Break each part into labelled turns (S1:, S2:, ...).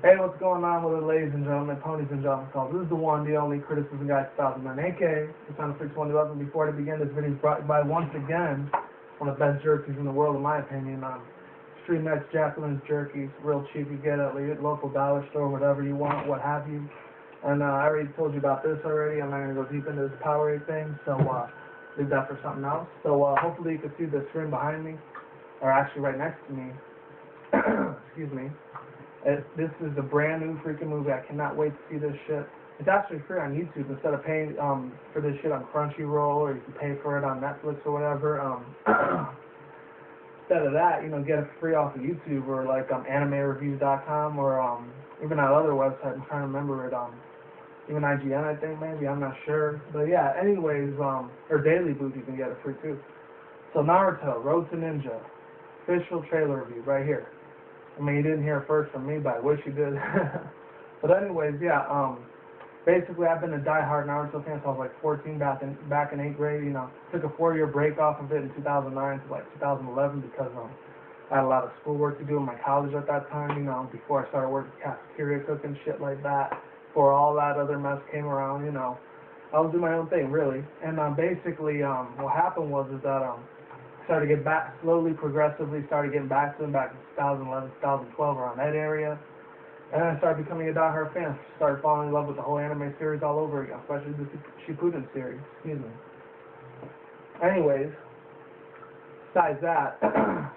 S1: Hey, what's going on with it, ladies and gentlemen, ponies and gentlecolts? This is the one, the only criticism guy 2009, aka Nintendofreak2011. Before I begin, this video is brought by once again one of the best jerkies in the world, in my opinion. Stream X Jacqueline's jerkies, real cheap. You get at the local dollar store, whatever you want, what have you. And I already told you about this already. I'm not gonna go deep into this Powerade thing, so leave that for something else. So hopefully you can see the screen behind me, or actually right next to me. Excuse me. This is a brand new freaking movie. I cannot wait to see this shit. It's actually free on YouTube instead of paying for this shit on Crunchyroll, or you can pay for it on Netflix or whatever. Instead of that, get it free off of YouTube or like animereviews.com or even that other website. I'm trying to remember it. Even IGN, I think maybe. I'm not sure. But yeah, anyways, or Daily Booth, you can get it free too. So Naruto Road to Ninja official trailer review right here. I mean, you didn't hear it first from me, but I wish you did. But anyways, yeah, basically I've been a die-hard Naruto fan since I was like 14, back in 8th grade. Took a 4-year break off of it in 2009 to like 2011 because I had a lot of schoolwork to do in my college at that time, before I started working cafeteria cooking, shit like that. Before all that other mess came around, I was doing my own thing, really. And basically, what happened was that started to get back, slowly, progressively, started getting back to them back in 2011, 2012, around that area. And then I started becoming a die-hard fan. Started falling in love with the whole anime series all over again, especially the Shippuden series. Excuse me. Anyways, besides that,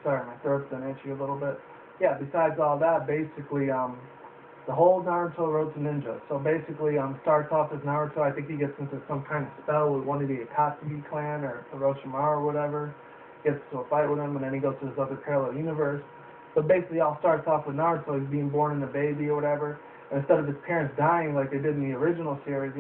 S1: sorry, my throat's been itchy a little bit. Yeah, besides all that, basically, the whole Naruto Road to Ninja. So basically, starts off as Naruto. I think he gets into some kind of spell with one of the Akatski Clan or Hiroshima or whatever. Gets to a fight with him, and then he goes to this other parallel universe. But basically, all starts off with Naruto. He's being born in a baby or whatever. And instead of his parents dying like they did in the original series,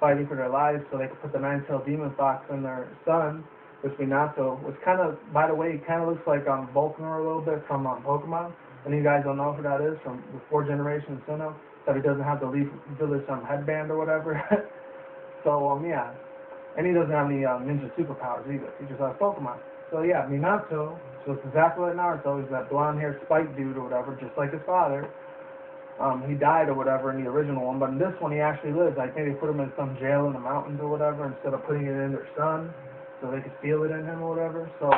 S1: fighting for their lives so they could put the nine-tailed demon fox in their son, which Minato, which kind of, by the way, he kind of looks like Volkner a little bit from Pokemon. And you guys don't know who that is from the 4th generation Sinnoh, that he doesn't have the Leaf Village headband or whatever. So, yeah. And he doesn't have any ninja superpowers either. He just has Pokemon. So yeah, Minato, so it's exactly like Naruto. He's that blonde-haired spike dude or whatever, just like his father. He died or whatever in the original one, but in this one he actually lives. I think they put him in some jail in the mountains or whatever instead of putting it in their son, so they could steal it in him or whatever. So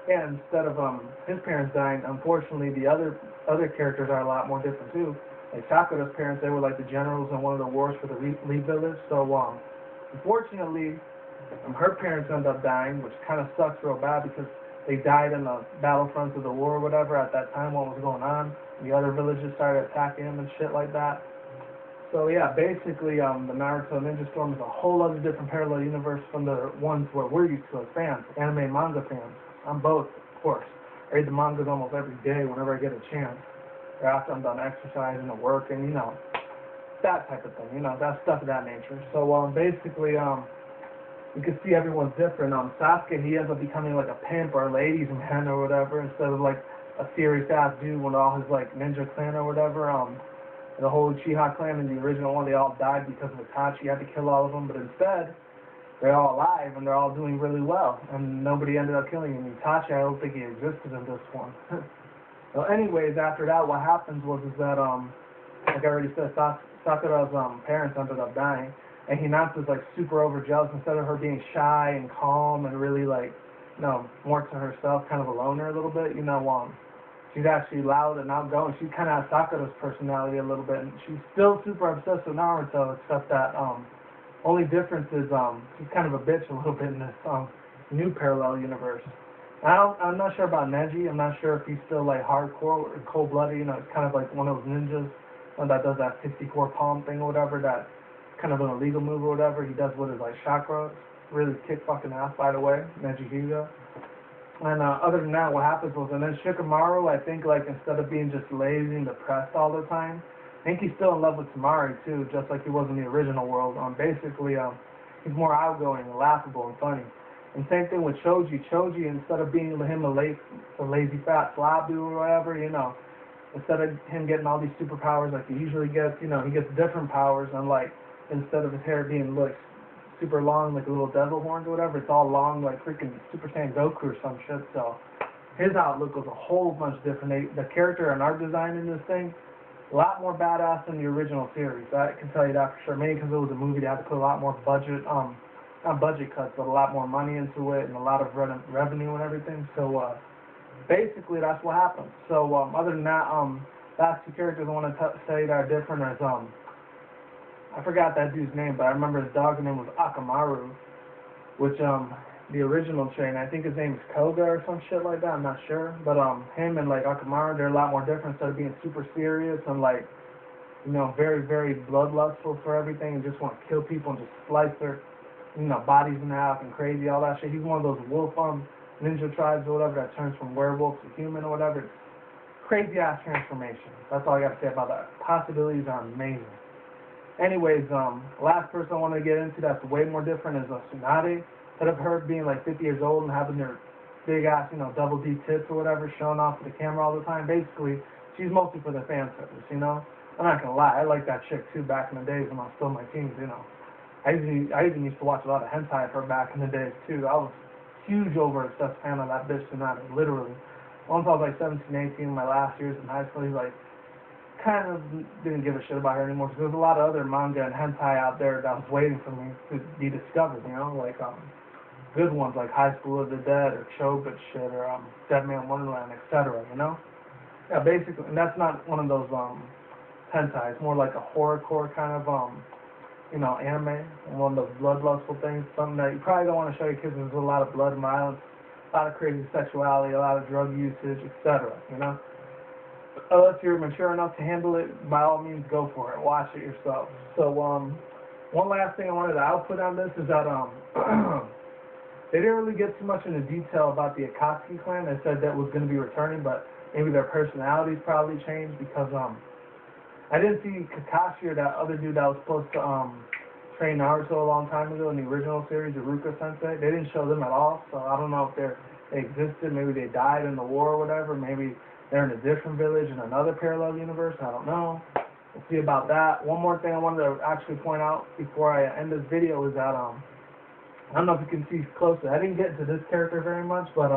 S1: yeah, instead of his parents dying, unfortunately the other characters are a lot more different too. Like Sakura's parents, they were like the generals in one of the wars for the Leaf Village. So unfortunately, her parents end up dying, which kind of sucks real bad because they died in the battlefronts of the war or whatever at that time, what was going on. The other villages started attacking them and shit like that. So yeah, basically the Naruto Ninja Storm is a whole other different parallel universe from the ones where we're used to as fans, anime and manga fans. I'm both, of course. I read the mangas almost every day whenever I get a chance. Or after I'm done exercising or working, that type of thing, that stuff of that nature. So basically, you can see everyone's different. Saskae, he ends up becoming like a pimp or a ladies man or whatever, instead of like a serious ass dude with all his like ninja clan or whatever. The whole Uchiha clan in the original one, they all died because of Itachi. You had to kill all of them, but instead, they're all alive and they're all doing really well, and nobody ended up killing him. Itachi, I don't think he existed in this one. So anyways, after that, what happens was that like I already said, Sakura's parents ended up dying. And Hinata's like super overjealous. Instead of her being shy and calm and really like, more to herself, kind of a loner a little bit, she's actually loud and outgoing. She kind of has Sakura's personality a little bit. And she's still super obsessed with Naruto, except that only difference is she's kind of a bitch a little bit in this new parallel universe. I'm not sure about Neji. I'm not sure if he's still like hardcore or cold-blooded. It's kind of like one of those ninjas that does that 64 palm thing or whatever, that kind of an illegal move or whatever he does with his like chakra. Really kick fucking ass, by the way, Neji Hyuga. And other than that, what happens was, and then Shikamaru, I think like instead of being just lazy and depressed all the time, I think he's still in love with Tamari too, just like he was in the original world. Basically, he's more outgoing and laughable and funny. And same thing with Choji. Choji, instead of being him a lazy fat slob dude or whatever, instead of him getting all these superpowers like he usually gets, he gets different powers, and like, instead of his hair being like super long like little devil horns or whatever, it's all long like freaking Super Saiyan Goku or some shit. So his outlook was a whole bunch different. The character and art design in this thing A lot more badass than the original series. I can tell you that for sure. Maybe because it was a movie, they had to put a lot more budget, not budget cuts, but a lot more money into it and a lot of revenue and everything. So basically, that's what happened. So other than that, last two characters I want to say that are different is I forgot that dude's name, but I remember his dog's name was Akamaru, which the original train, I think his name is Koga or some shit like that, I'm not sure. But him and like Akamaru, they're a lot more different. Instead of being super serious and like, you know, very, very bloodlustful for everything and just want to kill people and just slice their, you know, bodies in half and crazy, all that shit. He's one of those wolf ninja tribes or whatever that turns from werewolf to human or whatever. It's crazy ass transformation. That's all I gotta say about that. Possibilities are amazing. Anyways, last person I want to get into that's way more different is Ysunade. Instead of her being like 50 years old and having her big ass, you know, double D tits or whatever showing off to the camera all the time, basically, she's mostly for the fan service, you know? I'm not gonna lie, I liked that chick too back in the days when I was still in my teens, you know? I even used to watch a lot of hentai of her back in the days too. I was huge over-obsessed fan of that bitch Hinata, literally. Once I was like 17, 18, my last years in high school, he's like, kind of didn't give a shit about her anymore. Because there's a lot of other manga and hentai out there that was waiting for me to be discovered, you know? Like, good ones like High School of the Dead or Chobit shit or Dead Man Wonderland, etc., you know? Yeah, basically, and that's not one of those hentai. It's more like a horrorcore kind of, you know, anime, one of those bloodlustful things, something that you probably don't want to show your kids. There's a lot of blood and violence, a lot of crazy sexuality, a lot of drug usage, etc., you know? Unless you're mature enough to handle it, by all means, go for it. Watch it yourself. So, one last thing I wanted to output on this is that, they didn't really get too much into detail about the Akatski Clan. They said that was going to be returning, but maybe their personalities probably changed because I didn't see Kakashi or that other dude that was supposed to train Naruto a long time ago in the original series, Iruka Sensai. They didn't show them at all, so I don't know if they existed. Maybe they died in the war or whatever. Maybe they're in a different village in another parallel universe. I don't know. We'll see about that. One more thing I wanted to actually point out before I end this video is that I don't know if you can see closely. I didn't get into this character very much, but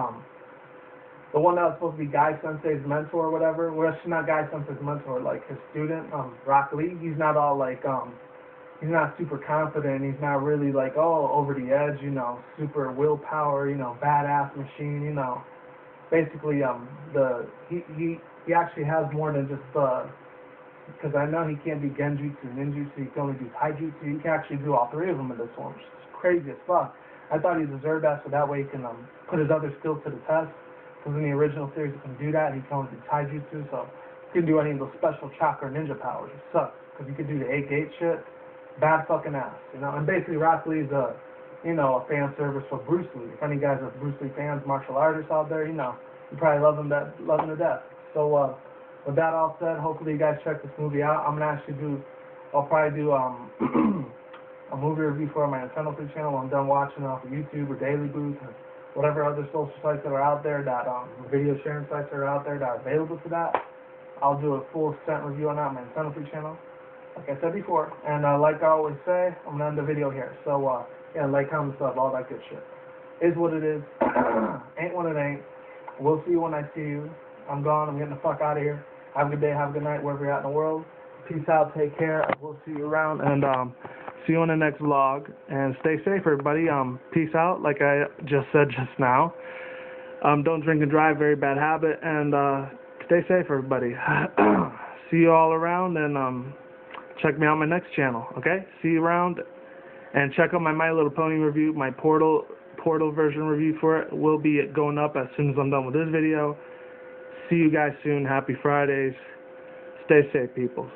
S1: the one that was supposed to be Guy Sensei's mentor or whatever, well, actually not Guy Sensei's mentor, like his student, Rock Lee, he's not all like, he's not super confident. He's not really like, oh, over the edge, you know, super willpower, you know, badass machine, you know. Basically, he actually has more than just, because I know he can't do genjutsu, ninjutsu, he can only do taijutsu. He can actually do all three of them in this one, which is crazy as fuck. I thought he deserved that, so that way he can put his other skills to the test. Because in the original series he can do that, he can only do taijutsu, so he can do any of those special chakra ninja powers. It sucks, because he can do the 8-gate shit. Bad fucking ass, you know. And basically Rock Lee's you know, a fan service for Bruce Lee. If any guys are Bruce Lee fans, martial artists out there, you know, you probably love him to death. So with that all said, hopefully you guys check this movie out. I'm gonna actually I'll probably do a movie review for my Nintendofreak channel when I'm done watching it off of YouTube or Daily Booth or whatever other social sites that are out there, that video sharing sites that are out there that are available for that. I'll do a full extent review on that on my Nintendofreak channel, like I said before. And like I always say, I'm gonna end the video here. So yeah, like, comment, sub, all that good shit. Is what it is. Ain't what it ain't. We'll see you when I see you. I'm gone. I'm getting the fuck out of here. Have a good day. Have a good night wherever you're at in the world. Peace out. Take care. We'll see you around. And see you on the next vlog. And stay safe, everybody. Peace out, like I just said just now. Don't drink and drive. Very bad habit. And stay safe, everybody. See you all around. And check me out on my next channel. Okay? See you around. And check out my My Little Pony review. My Portal version review for it will be going up as soon as I'm done with this video. See you guys soon. Happy Fridays. Stay safe, people.